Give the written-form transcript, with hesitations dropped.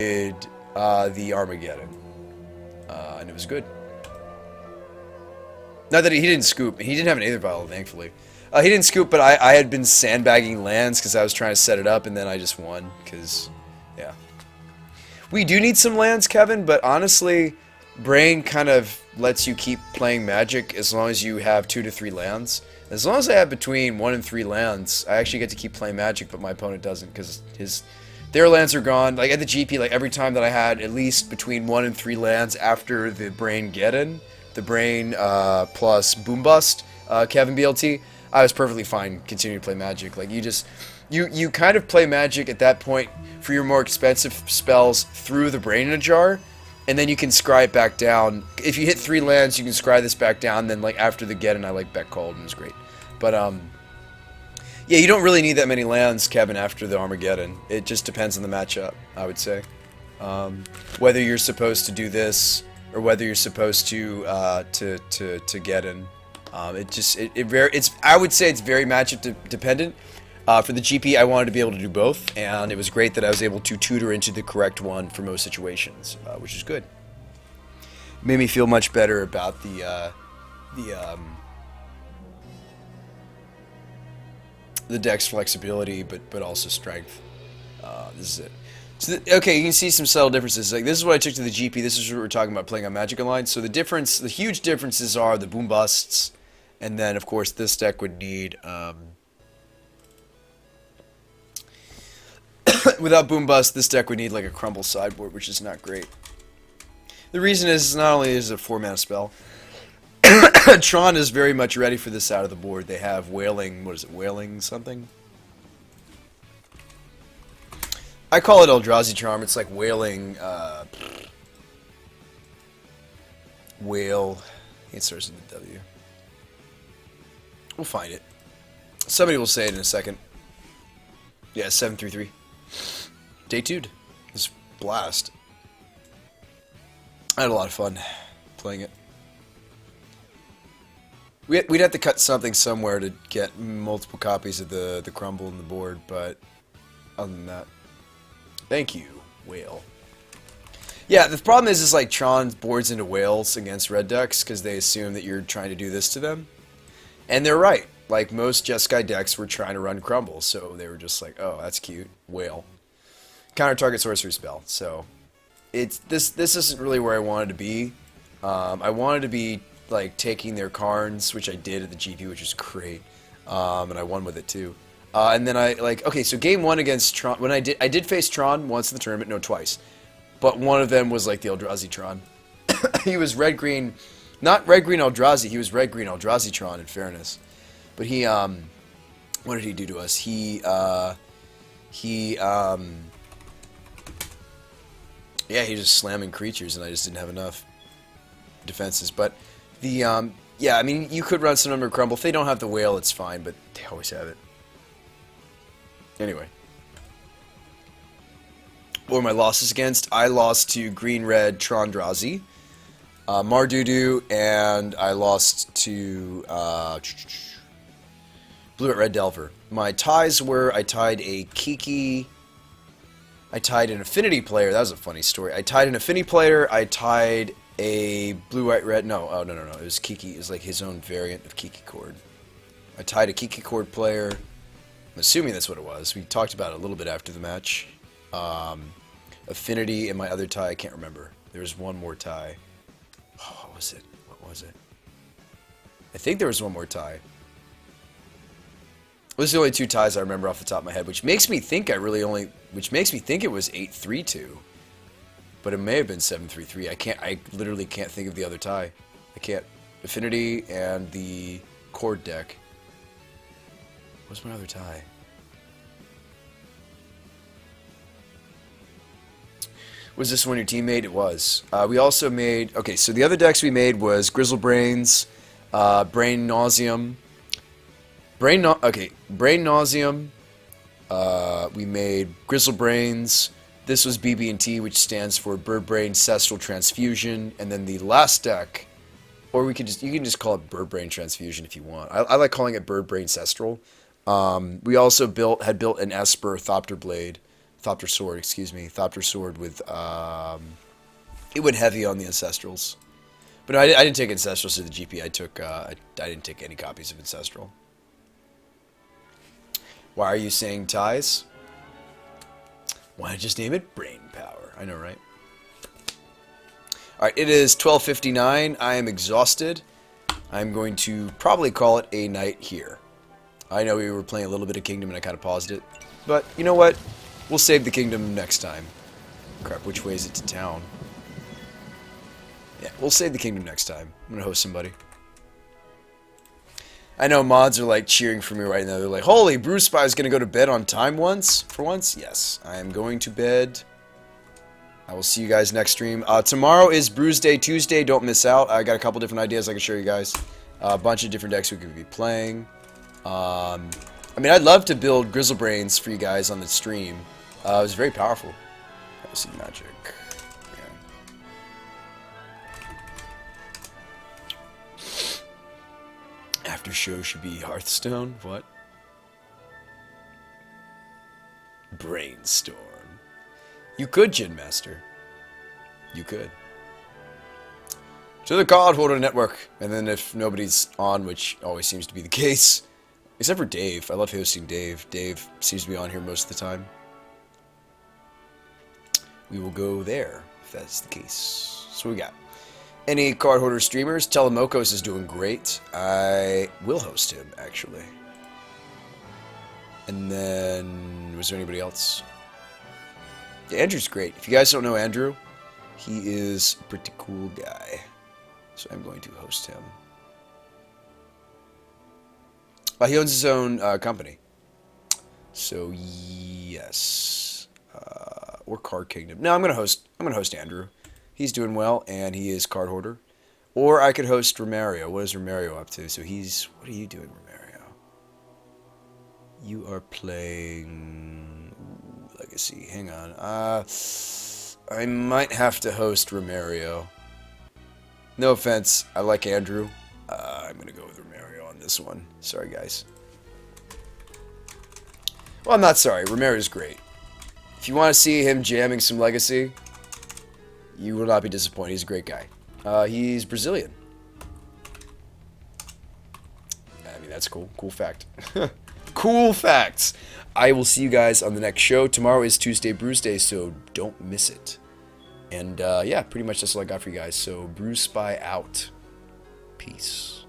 the Armageddon, and it was good. Not that he didn't scoop. He didn't have an Aether Vial, thankfully. He didn't scoop, but I had been sandbagging lands because I was trying to set it up, and then I just won because, yeah. We do need some lands, Kevin, but honestly, Brain kind of lets you keep playing Magic as long as you have 2 to 3 lands. As long as I have between 1 and 3 lands, I actually get to keep playing Magic, but my opponent doesn't because their lands are gone. Like at the GP, like every time that I had at least between 1 and 3 lands after the Brain Geddon, the Brain plus Boom Bust, Kevin BLT, I was perfectly fine continuing to play Magic. Like you kind of play Magic at that point for your more expensive spells through the Brain in a Jar, and then you can scry it back down. If you hit 3 lands, you can scry this back down. Then like after the Geddon, I like Beck Cold and it was great. But yeah, you don't really need that many lands, Kevin, after the Armageddon. It just depends on the matchup, I would say. Whether you're supposed to do this or whether you're supposed to Geddon. I would say it's very matchup dependent. For the GP, I wanted to be able to do both, and it was great that I was able to tutor into the correct one for most situations, which is good. Made me feel much better about the deck's flexibility, but also strength. This is it. So okay, you can see some subtle differences. Like this is what I took to the GP. This is what we're talking about playing on Magic Online. So the huge differences are the Boom Busts, and then of course this deck would need. Without Boom Bust, this deck would need like a Crumble sideboard, which is not great. The reason is not only is it a 4-mana spell, Tron is very much ready for this out of the board. They have Wailing, what is it, Wailing something? I call it Eldrazi Charm. It's like Wailing, Wail. It starts with the W. We'll find it. Somebody will say it in a second. Yeah, 733. Day 2'd. This blast. I had a lot of fun playing it. We'd have to cut something somewhere to get multiple copies of the Crumble on the board, but other than that, thank you, Whale. Yeah, the problem is like Tron boards into whales against red decks because they assume that you're trying to do this to them, and they're right. Like most Jeskai decks were trying to run Crumble, so they were just like, oh, that's cute, whale. Counter target sorcery spell. So this isn't really where I wanted to be. I wanted to be like taking their Karns, which I did at the GP, which was great, and I won with it too. And then okay, so game 1 against Tron, when I did face Tron once in the tournament, no, twice, but one of them was like the Eldrazi Tron. He was red green, not red green Eldrazi. He was red green Eldrazi Tron, in fairness. But he, what did he do to us? Yeah, he was just slamming creatures, and I just didn't have enough defenses. But the, yeah, I mean, you could run some number of Crumble. If they don't have the Whale, it's fine, but they always have it. Anyway. What were my losses against? I lost to Green-Red Trondrazi, Mardudu, and I lost to Blue-Red Delver. My ties were, I tied a Kiki... I tied an Affinity player. That was a funny story. I tied an Affinity player. I tied a blue-white-red... No, oh, no. It was Kiki. It was like his own variant of Kiki Chord. I tied a Kiki Chord player. I'm assuming that's what it was. We talked about it a little bit after the match. Affinity and my other tie, I can't remember. There was one more tie. Oh, what was it? What was it? I think there was one more tie. Those are the only 2 ties I remember off the top of my head, which makes me think which makes me think it was 8-3-2. But it may have been 7-3-3. I literally can't think of the other tie. I can't. Affinity and the Chord deck. What's my other tie? Was this one your teammate? It was. We also made... Okay, so the other decks we made was Grizzlebrains, Brain Nauseum... Brain Nauseum. We made Grizzlebrains. This was BB&T, which stands for Bird Brain Cestral Transfusion, and then the last deck, or you can just call it Bird Brain Transfusion if you want. I like calling it Bird Brain Cestral. We also had built an Esper Thopter Blade Thopter Sword, excuse me. Thopter Sword with, it went heavy on the Ancestrals. But no, I didn't take Ancestrals to the GP. I didn't take any copies of Ancestral. Why are you saying ties? Why not just name it Brain Power? I know, right? Alright, it is 12:59. I am exhausted. I'm going to probably call it a night here. I know we were playing a little bit of Kingdom and I kind of paused it. But, you know what? We'll save the Kingdom next time. Crap, which way is it to town? Yeah, we'll save the Kingdom next time. I'm going to host somebody. I know mods are like cheering for me right now. They're like, holy, BrewSpy is going to go to bed on time for once? Yes, I am going to bed. I will see you guys next stream. Tomorrow is Brews Day Tuesday. Don't miss out. I got a couple different ideas I can show you guys. A bunch of different decks we could be playing. I mean, I'd love to build Grizzlebrains for you guys on the stream. It was very powerful. Let's see, magic. Aftershow should be Hearthstone. What? Brainstorm. You could, Gin Master. You could. To the cardholder network. And then if nobody's on, which always seems to be the case. Except for Dave. I love hosting Dave. Dave seems to be on here most of the time. We will go there, if that's the case. So what we got? Any cardholder streamers? Telemokos is doing great. I will host him, actually. And then, was there anybody else? Yeah, Andrew's great. If you guys don't know Andrew, he is a pretty cool guy. So I'm going to host him. He owns his own company. So yes, or Card Kingdom. No, I'm gonna host Andrew. He's doing well, and he is card holder. Or I could host Romario. What is Romario up to? So he's... What are you doing, Romario? You are playing... Legacy. Hang on. I might have to host Romario. No offense. I like Andrew. I'm going to go with Romario on this one. Sorry, guys. Well, I'm not sorry. Romario's great. If you want to see him jamming some Legacy... You will not be disappointed. He's a great guy. He's Brazilian. I mean, that's cool. Cool fact. Cool facts. I will see you guys on the next show. Tomorrow is Tuesday Brews Day, so don't miss it. And, yeah, pretty much that's all I got for you guys. So, BrewSpy out. Peace.